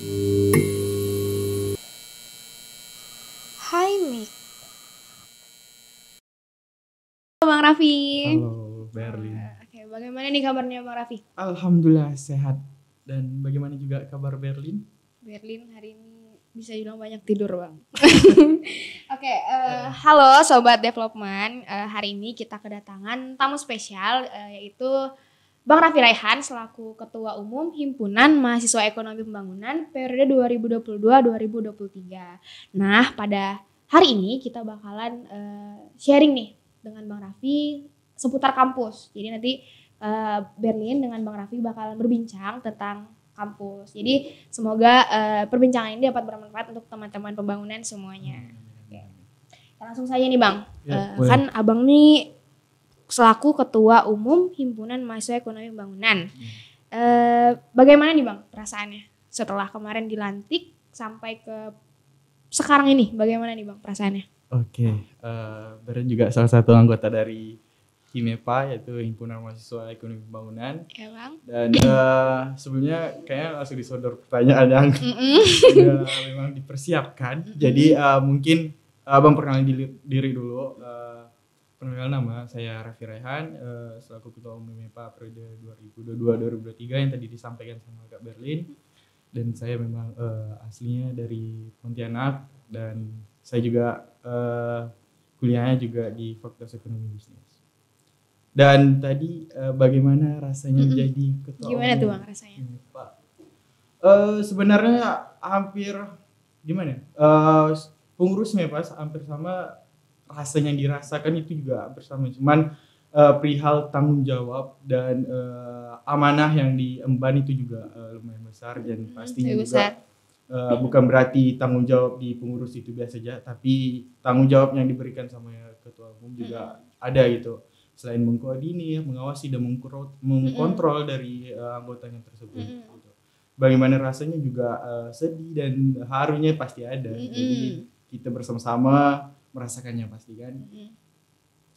Hai Mik. Halo Bang Raffi. Halo Berlin. Oke, bagaimana nih kabarnya Bang Raffi? Alhamdulillah sehat. Dan bagaimana juga kabar Berlin? Berlin hari ini bisa bilang banyak tidur Bang. Oke, halo Sobat Development. Hari ini kita kedatangan tamu spesial yaitu Bang Raffi Raihan selaku Ketua Umum Himpunan Mahasiswa Ekonomi Pembangunan periode 2022-2023. Nah, pada hari ini kita bakalan sharing nih dengan Bang Raffi seputar kampus. Jadi nanti Berlin dengan Bang Raffi bakalan berbincang tentang kampus. Jadi semoga perbincangan ini dapat bermanfaat untuk teman-teman pembangunan semuanya. Oke. Langsung saja nih Bang. Kan Abang nih selaku Ketua Umum Himpunan Mahasiswa Ekonomi Pembangunan. Bagaimana nih Bang perasaannya setelah kemarin dilantik sampai ke sekarang ini? Bagaimana nih Bang perasaannya? Oke, Berlin juga salah satu anggota dari HIMEPA yaitu Himpunan Mahasiswa Ekonomi Pembangunan. Ya Bang. Dan sebelumnya kayaknya langsung disodor pertanyaan yang sudah memang dipersiapkan. Jadi mungkin Abang perkenalkan diri dulu. Perkenalkan nama saya Raffi Raihan, selaku Ketua Umum HIMEPA periode 2022-2023 yang tadi disampaikan sama Kak Berlin. Dan saya memang aslinya dari Pontianak dan saya juga kuliahnya juga di Fakultas Ekonomi Bisnis. Dan tadi bagaimana rasanya menjadi Ketua Umum? Gimana tuh Bang rasanya? HIMEPA? Sebenarnya hampir gimana? Pengurus HIMEPA hampir sama. Rasanya yang dirasakan itu juga bersama, cuman perihal tanggung jawab dan amanah yang diemban itu juga lumayan besar dan pastinya juga bukan berarti tanggung jawab di pengurus itu biasa saja, tapi tanggung jawab yang diberikan sama ketua umum juga ada gitu, selain mengkoordinir, mengawasi dan mengkontrol dari anggotanya tersebut. Gitu. Bagaimana rasanya juga sedih dan harunya pasti ada, jadi kita bersama-sama merasakannya pasti kan.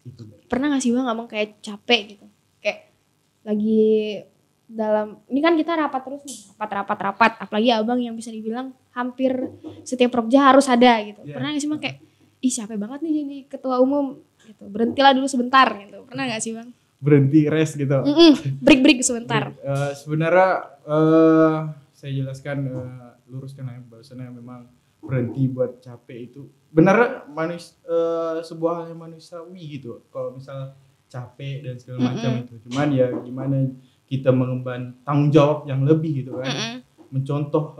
Itu. Pernah gak sih Bang abang kayak capek gitu, kayak lagi dalam ini kan kita rapat terus nih, rapat, apalagi abang yang bisa dibilang hampir setiap prokja harus ada gitu. Pernah gak sih Bang kayak ih capek banget nih jadi ketua umum gitu, berhentilah dulu sebentar gitu, pernah gak sih Bang? Berhenti rest gitu. Break sebentar. Sebenarnya saya jelaskan luruskan ya, bahwasannya memang berhenti buat capek itu benar sebuah hal yang manusiawi gitu. Kalau misal capek dan segala macam itu, cuman ya gimana kita mengemban tanggung jawab yang lebih gitu kan, mencontoh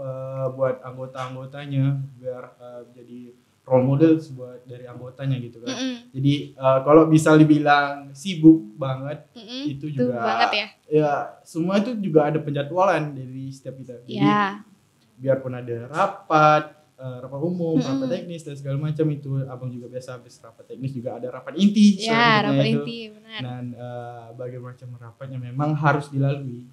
buat anggota-anggotanya biar jadi role model buat dari anggotanya gitu kan. Jadi kalau bisa dibilang sibuk banget itu juga banget ya. Ya semua itu juga ada penjadwalan dari setiap kita. Jadi biarpun ada rapat umum, rapat teknis dan segala macam itu, abang juga biasa habis rapat teknis juga ada rapat inti. Ya, rapat inti, benar. Dan berbagai macam rapatnya memang harus dilalui.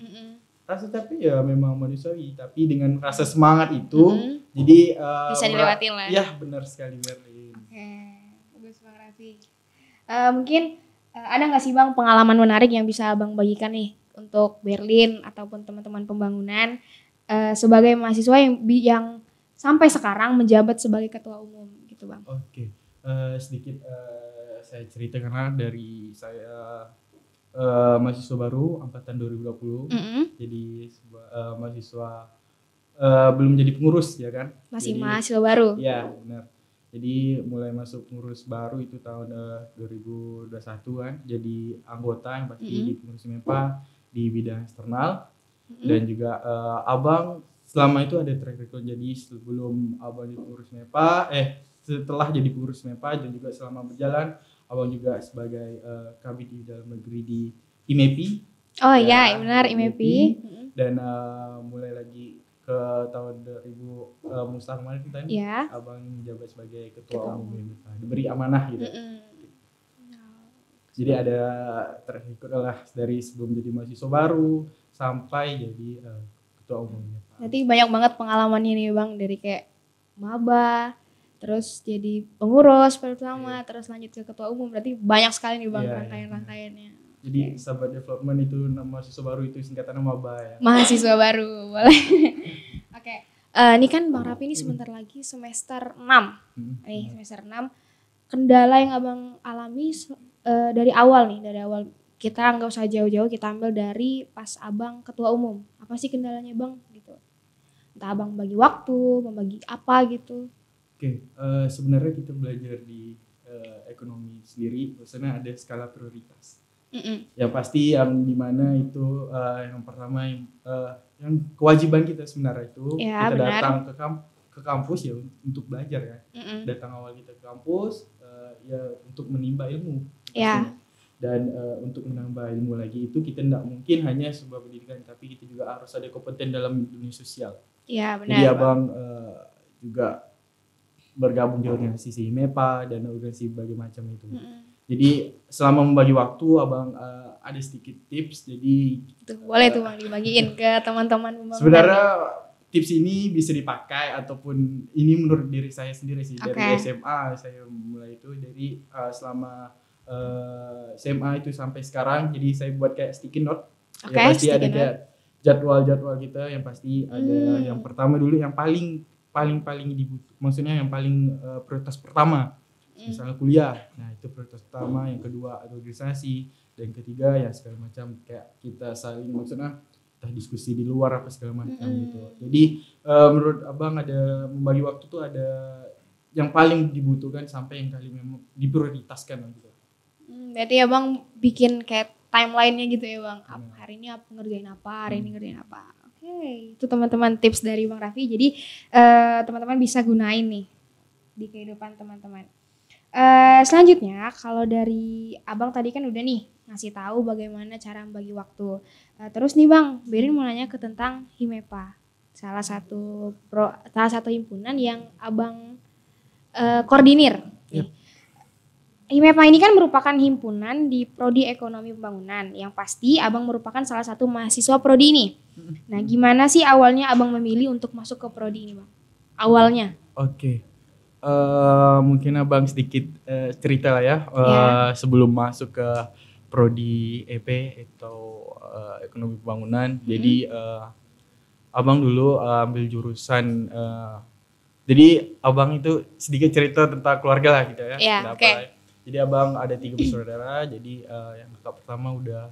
Rasa capek ya memang manusiawi, tapi dengan rasa semangat itu, jadi bisa dilewatin lah. Ya benar sekali Berlin. Oke, bagus Bang Raffi. Mungkin ada nggak sih Bang pengalaman menarik yang bisa Abang bagikan nih untuk Berlin ataupun teman-teman pembangunan sebagai mahasiswa yang sampai sekarang menjabat sebagai ketua umum gitu Bang? Oke, sedikit saya cerita karena dari saya mahasiswa baru angkatan 2020, jadi mahasiswa belum jadi pengurus ya kan? Masih jadi, mahasiswa baru? Ya benar. Jadi mulai masuk pengurus baru itu tahun 2021 kan, jadi anggota yang pasti di pengurus HIMEPA di bidang eksternal dan juga abang selama itu ada track record. Jadi sebelum abang jadi pengurus HIMEPA, setelah jadi pengurus HIMEPA dan juga selama berjalan, abang juga sebagai kabid di dalam negeri di IMEPI. Oh iya, benar IMEPI. Dan mulai lagi ke tahun 2000 Mustar kemarin kita nih, abang menjabat sebagai ketua umum HIMEPA, diberi amanah gitu. Jadi ada track record lah dari sebelum jadi mahasiswa baru sampai jadi ketua umum HIMEPA. Berarti banyak banget pengalamannya nih Bang, dari kayak maba, terus jadi pengurus pertama, terus lanjut ke ketua umum. Berarti banyak sekali nih Bang rangkaian-rangkaiannya. Jadi Sahabat Development itu nama mahasiswa baru itu singkatannya maba ya. Mahasiswa baru, boleh. Oke. Ini kan Bang Raffi ini sebentar lagi semester 6. Hmm. Nih semester 6. Kendala yang Abang alami dari awal kita nggak usah jauh-jauh, kita ambil dari pas Abang ketua umum. Apa sih kendalanya Bang gitu? Entah Abang bagi waktu, membagi apa gitu. Oke, sebenarnya kita belajar di ekonomi sendiri, maksudnya ada skala prioritas. Yang pasti yang dimana itu yang pertama yang kewajiban kita sebenarnya itu Ya, kita benar. datang ke kampus ya untuk belajar ya. Datang awal kita ke kampus ya untuk menimba ilmu. Ya. Dan untuk menambah ilmu lagi itu kita tidak mungkin hanya sebuah pendidikan, tapi kita juga harus ada kompeten dalam dunia sosial. Ya, benar. Jadi Abang juga bergabung di organisasi MEPA dan organisasi berbagai macam itu. Jadi selama membagi waktu Abang ada sedikit tips. Jadi boleh tuh Bang dibagiin ke teman-teman pembangunan. Sebenarnya tips ini bisa dipakai ataupun ini menurut diri saya sendiri sih. Dari SMA saya mulai itu dari selama SMA itu sampai sekarang. Jadi saya buat kayak sticky note. Ya pasti ada kayak jadwal-jadwal kita yang pasti ada yang pertama dulu yang paling dibutuhkan. Maksudnya yang paling prioritas pertama. Misalnya kuliah, nah itu prioritas pertama, yang kedua ada organisasi, dan ketiga ya segala macam kayak kita saling maksudnya kita diskusi di luar apa segala macam gitu. Jadi menurut Abang ada membagi waktu tuh ada yang paling dibutuhkan sampai yang kali memang diprioritaskan gitu. Berarti Abang bikin kayak timeline-nya gitu ya Bang. Hari ini ngerjain apa, hari ini ngerjain apa. Oke, itu teman-teman tips dari Bang Raffi. Jadi teman-teman bisa gunain nih di kehidupan teman-teman. Selanjutnya kalau dari Abang tadi kan udah nih ngasih tahu bagaimana cara membagi waktu. Terus nih Bang, Berin mau nanya ke tentang HIMEPA. Salah satu himpunan yang Abang koordinir. Yep. HIMEPA ini kan merupakan himpunan di Prodi Ekonomi Pembangunan. Yang pasti Abang merupakan salah satu mahasiswa Prodi ini. Nah, gimana sih awalnya Abang memilih untuk masuk ke Prodi ini Bang? Awalnya. Oke. Mungkin Abang sedikit cerita lah ya. Sebelum masuk ke Prodi EP atau Ekonomi Pembangunan. Jadi Abang dulu ambil jurusan jadi Abang itu sedikit cerita tentang keluarga lah gitu ya. Jadi Abang ada 3 bersaudara. Jadi yang kakak pertama udah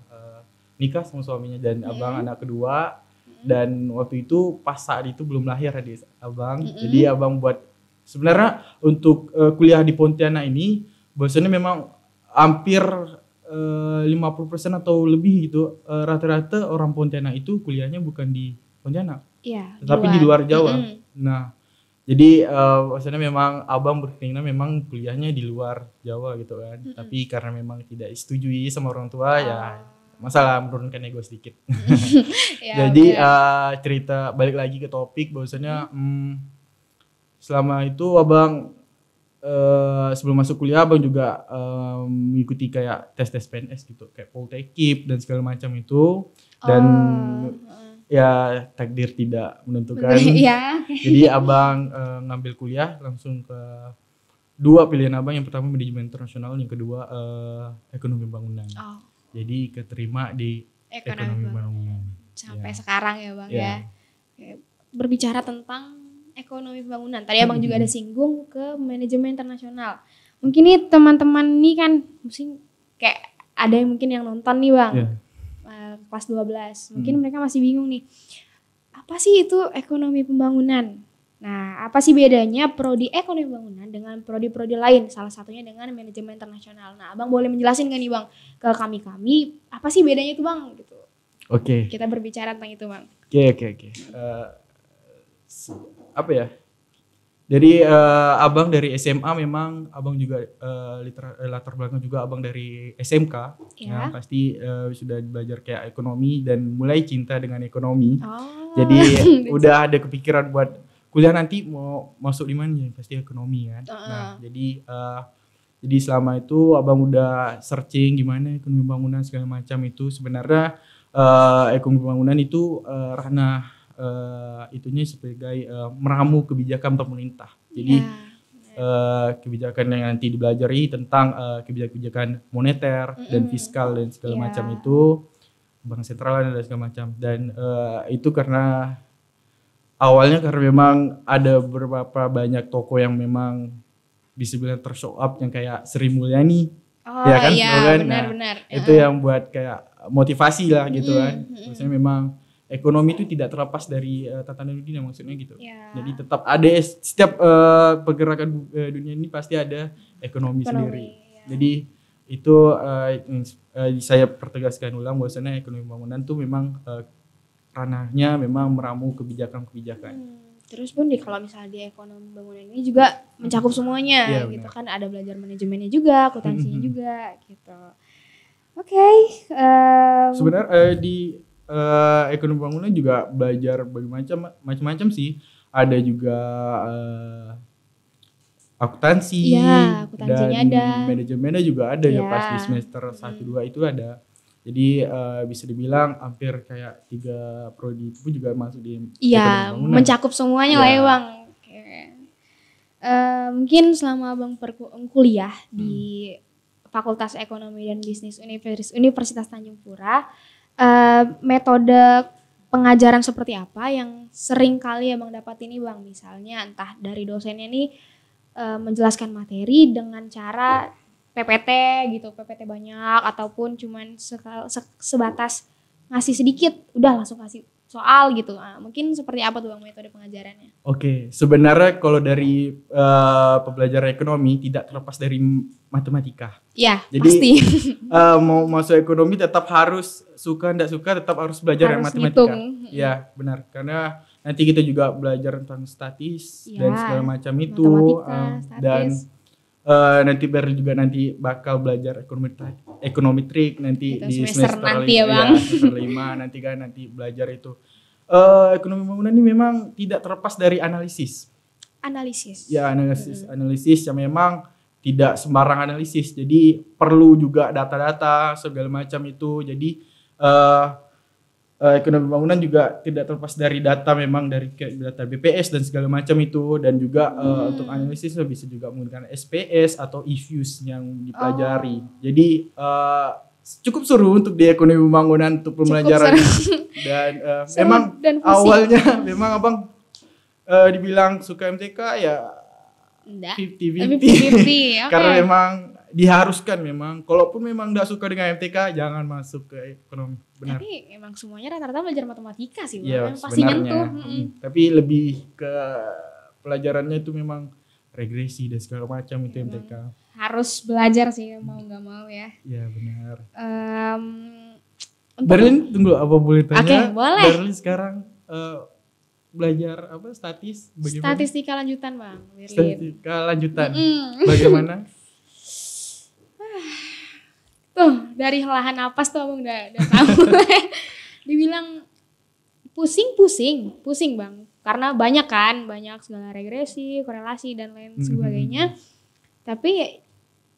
nikah sama suaminya dan Abang anak kedua. Dan waktu itu pas saat itu belum lahir adik Abang. Jadi Abang buat sebenarnya untuk kuliah di Pontianak ini bahwasannya memang hampir 50% atau lebih gitu rata-rata orang Pontianak itu kuliahnya bukan di Pontianak. Iya, tetapi di luar Jawa. Nah, jadi bahwasannya memang Abang berkeinginan memang kuliahnya di luar Jawa gitu kan. Tapi karena memang tidak disetujui sama orang tua ya masalah menurunkan ego sedikit. Jadi cerita balik lagi ke topik bahwasannya selama itu Abang sebelum masuk kuliah Abang juga mengikuti kayak tes PNS gitu kayak Poltekip dan segala macam itu dan ya takdir tidak menentukan. Jadi Abang ngambil kuliah langsung ke 2 pilihan Abang, yang pertama manajemen internasional, yang kedua ekonomi bangunan. Jadi keterima di ekonomi bangunan sampai sekarang ya Bang ya. Berbicara tentang ekonomi pembangunan. Tadi Abang juga ada singgung ke manajemen internasional. Mungkin nih teman-teman nih kan mungkin kayak ada yang mungkin yang nonton nih Bang. Kelas 12. Mungkin mereka masih bingung nih. Apa sih itu ekonomi pembangunan? Nah, apa sih bedanya prodi ekonomi pembangunan dengan prodi-prodi lain? Salah satunya dengan manajemen internasional. Nah, Abang boleh menjelasin kan nih Bang ke kami apa sih bedanya itu Bang gitu. Oke. Kita berbicara tentang itu Bang. Oke. Apa ya? Dari Abang dari SMA memang Abang juga latar belakang juga Abang dari SMK. Nah, pasti sudah belajar kayak ekonomi dan mulai cinta dengan ekonomi. Jadi udah ada kepikiran buat kuliah nanti mau masuk di mana ya? Pasti ekonomi kan. Nah, jadi selama itu Abang udah searching gimana ekonomi bangunan segala macam itu. Sebenarnya ekonomi bangunan itu ranah itunya sebagai meramu kebijakan pemerintah. Jadi kebijakan yang nanti dipelajari tentang kebijakan moneter dan fiskal dan segala macam itu, bank sentral dan segala macam. Dan itu karena awalnya karena memang ada beberapa banyak toko yang memang bisa bilang tershow up yang kayak Sri Mulyani. Oh Ya kan, iya, tahu kan? benar-benar. Itu yang buat kayak motivasi lah gitu kan. Maksudnya memang ekonomi itu tidak terlepas dari tatanan dunia maksudnya gitu. Ya. Jadi tetap ada setiap pergerakan dunia ini pasti ada ekonomi sendiri. Ya. Jadi itu saya pertegaskan ulang bahwasanya ekonomi bangunan tuh memang ranahnya memang meramu kebijakan-kebijakan. Terus Bun, kalau misalnya di ekonomi bangunan ini juga mencakup semuanya, Iya, gitu benar. kan, ada belajar manajemennya juga, akuntansinya juga, gitu. Oke. Sebenarnya di ekonomi bangunan juga belajar macam-macam sih. Ada juga akuntansi, ya, akuntansinya dan ada, manajemennya juga ada ya ya. pas di semester 1-2 itu ada. Jadi bisa dibilang hampir kayak 3 prodi itu juga masuk di iya, ekonomi bangunan. mencakup semuanya lah ya Bang. Oke. Mungkin selama Bang kuliah di Fakultas Ekonomi dan Bisnis Universitas Tanjung Pura, metode pengajaran seperti apa yang sering kali Abang dapat ini Bang? Misalnya entah dari dosennya nih menjelaskan materi dengan cara PPT gitu, PPT banyak, ataupun cuman sebatas ngasih sedikit, udah langsung kasih soal gitu. Nah, mungkin seperti apa tuh Bang metode pengajarannya? Oke, sebenarnya kalau dari pembelajaran ekonomi tidak terlepas dari matematika. Ya, jadi, pasti. Mau masuk ekonomi tetap harus suka enggak suka tetap harus belajar yang matematika. Ngitung. Ya, benar. Karena nanti kita juga belajar tentang statis dan segala macam itu, dan nanti baru juga nanti bakal belajar ekonometrik nanti itu di semester nanti ya Bang. semester 5 nanti kan nanti belajar itu. Ekonomi bangunan ini memang tidak terlepas dari analisis. Ya, analisis yang memang tidak sembarang analisis. Jadi perlu juga data-data segala macam itu. Jadi ekonomi bangunan juga tidak terlepas dari data, memang dari data BPS dan segala macam itu, dan juga untuk analisis bisa juga menggunakan SPS atau e-views yang dipelajari. Jadi cukup seru untuk di ekonomi bangunan untuk pembelajaran. Dan memang awalnya memang Abang dibilang suka MTK ya 50-50. Okay. Karena memang diharuskan memang. Kalaupun memang enggak suka dengan MTK jangan masuk ke ekonomi. Benar. Tapi emang semuanya rata-rata belajar matematika sih, Bang. Pasti nyentuh. Tapi lebih ke pelajarannya itu memang regresi dan segala macam itu MTK. Harus belajar sih mau nggak mau ya. Iya benar. Berlin, tunggu apa boleh tanya? Oke, boleh. Berlin sekarang belajar apa bagaimana? Statistika lanjutan Bang. Statistika lanjutan. Bagaimana? Tuh dari helahan napas tuh Abang udah tahu. Dibilang pusing Bang. Karena banyak segala regresi, korelasi dan lain sebagainya. Tapi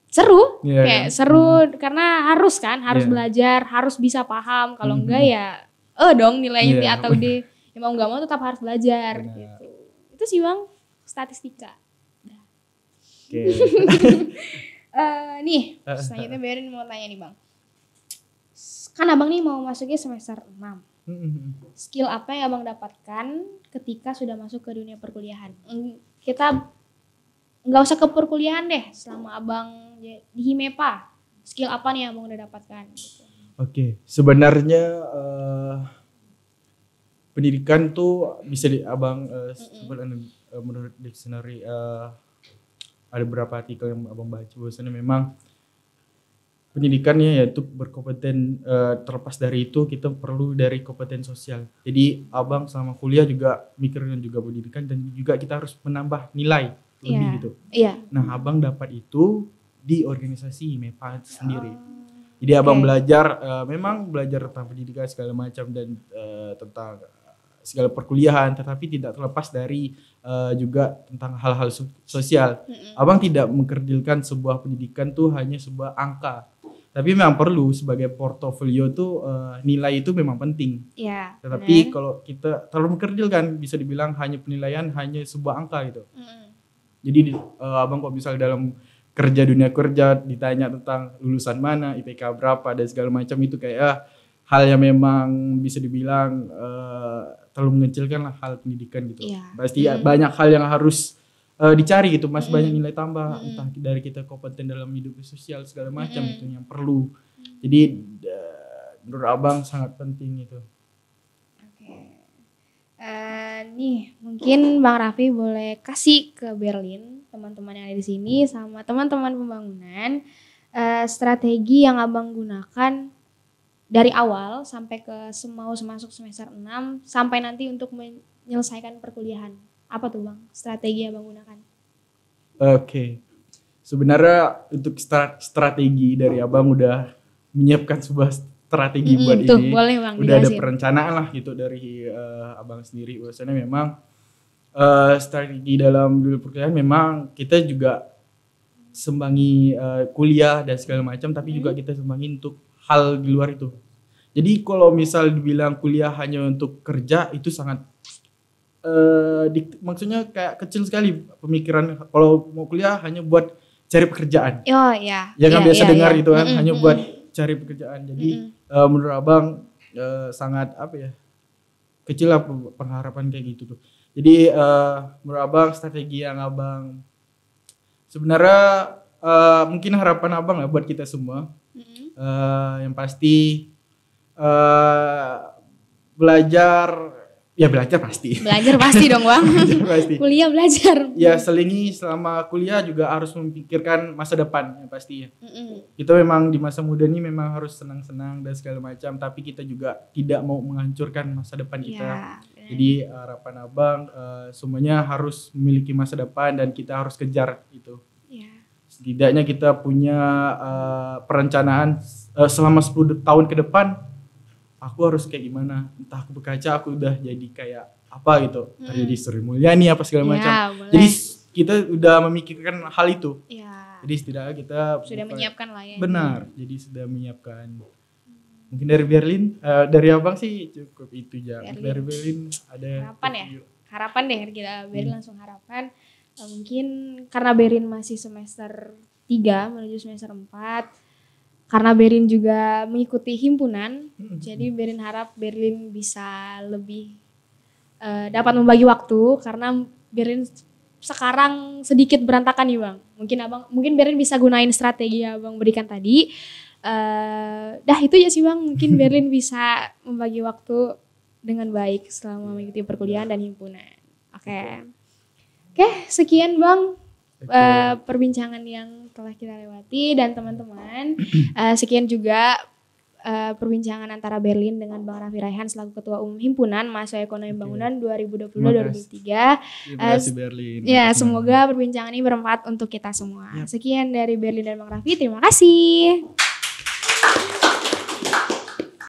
seru, kayak seru karena harus belajar, harus bisa paham. Kalau enggak ya dong nilainya atau D. Ya mau nggak mau tetap harus belajar gitu. Itu sih Bang statistika. Oke. Nih selanjutnya Berin mau tanya nih Bang. Kan Abang nih mau masuknya semester 6. Skill apa yang Abang dapatkan ketika sudah masuk ke dunia perkuliahan? Kita nggak usah ke perkuliahan deh, selama Abang di Himepa. Skill apa nih yang Abang udah dapatkan? Gitu. Oke, sebenarnya pendidikan tuh bisa Abang menurut dictionary ada beberapa artikel yang Abang baca bahwasanya memang pendidikannya yaitu berkompeten, terlepas dari itu kita perlu dari kompeten sosial. Jadi Abang selama kuliah juga mikirin juga pendidikan dan juga kita harus menambah nilai lebih gitu. Nah Abang dapat itu di organisasi MEPA sendiri. Jadi Abang belajar, memang belajar tentang pendidikan segala macam dan tentang segala perkuliahan, tetapi tidak terlepas dari juga tentang hal-hal sosial. Abang tidak mengkerdilkan sebuah pendidikan tuh hanya sebuah angka, tapi memang perlu sebagai portofolio tuh nilai itu memang penting. Tetapi kalau kita terlalu mengkerdilkan, bisa dibilang hanya penilaian hanya sebuah angka gitu. Jadi Abang kok misalnya dalam dunia kerja ditanya tentang lulusan mana, IPK berapa dan segala macam itu kayak hal yang memang bisa dibilang terlalu mengecilkan lah hal pendidikan gitu. Iya. Pasti banyak hal yang harus dicari gitu, masih banyak nilai tambah entah dari kita kompeten dalam hidup sosial segala macam itu yang perlu. Jadi menurut abang sangat penting itu. Oke. Nih mungkin Bang Raffi boleh kasih ke Berlin teman-teman yang ada di sini sama teman-teman pembangunan strategi yang abang gunakan dari awal sampai ke mau masuk semester 6 sampai nanti untuk menyelesaikan perkuliahan. Apa tuh Bang strategi yang abang gunakan? Oke. Sebenarnya untuk strategi dari abang udah menyiapkan sebuah strategi buat tuh, ini. Boleh Bang, udah ada dijelasin. perencanaan lah gitu dari abang sendiri. Biasanya memang strategi dalam dulu perkuliahan memang kita juga sembangi kuliah dan segala macam, tapi juga kita sembangi untuk hal di luar itu. Jadi kalau misal dibilang kuliah hanya untuk kerja itu sangat maksudnya kayak kecil sekali pemikiran. Kalau mau kuliah hanya buat cari pekerjaan. Oh iya. Yang biasa dengar gitu kan, hanya buat cari pekerjaan. Jadi menurut abang sangat apa ya, kecil lah pengharapan kayak gitu tuh. Jadi menurut abang strategi yang abang sebenarnya mungkin harapan abang lah buat kita semua. Yang pasti belajar pasti. Belajar pasti dong Bang. Pasti. Kuliah belajar. Ya selingi selama kuliah juga harus memikirkan masa depan yang pasti ya. Kita memang di masa muda ini memang harus senang-senang dan segala macam, tapi kita juga tidak mau menghancurkan masa depan kita. Ya, jadi harapan abang semuanya harus memiliki masa depan dan kita harus kejar itu. Ya. Setidaknya kita punya perencanaan selama 10 tahun ke depan. Aku harus kayak gimana, entah aku berkaca aku udah jadi kayak apa gitu, jadi Sri Mulyani apa segala macam. Jadi kita udah memikirkan hal itu. Ya. Jadi setidaknya kita sudah menyiapkan lah ya. Benar, jadi sudah menyiapkan. Mungkin dari Berlin, dari abang sih cukup itu aja. Dari Berlin ada harapan ya, harapan deh kita Berlin langsung harapan. Mungkin karena Berlin masih semester 3 menuju semester 4. Karena Berlin juga mengikuti himpunan, jadi Berlin harap Berlin bisa lebih dapat membagi waktu karena Berlin sekarang sedikit berantakan nih Bang. Mungkin Berlin bisa gunain strategi yang Bang berikan tadi. Itu aja sih Bang. Mungkin Berlin bisa membagi waktu dengan baik selama mengikuti perkuliahan dan himpunan. Oke, sekian Bang. Perbincangan yang telah kita lewati dan teman-teman sekian juga perbincangan antara Berlin dengan Bang Raffi Raihan selaku Ketua Umum Himpunan Mahasiswa Ekonomi Bangunan 2020-2023. Terima kasih Berlin. Ya, semoga perbincangan ini bermanfaat untuk kita semua. Sekian dari Berlin dan Bang Raffi, terima kasih.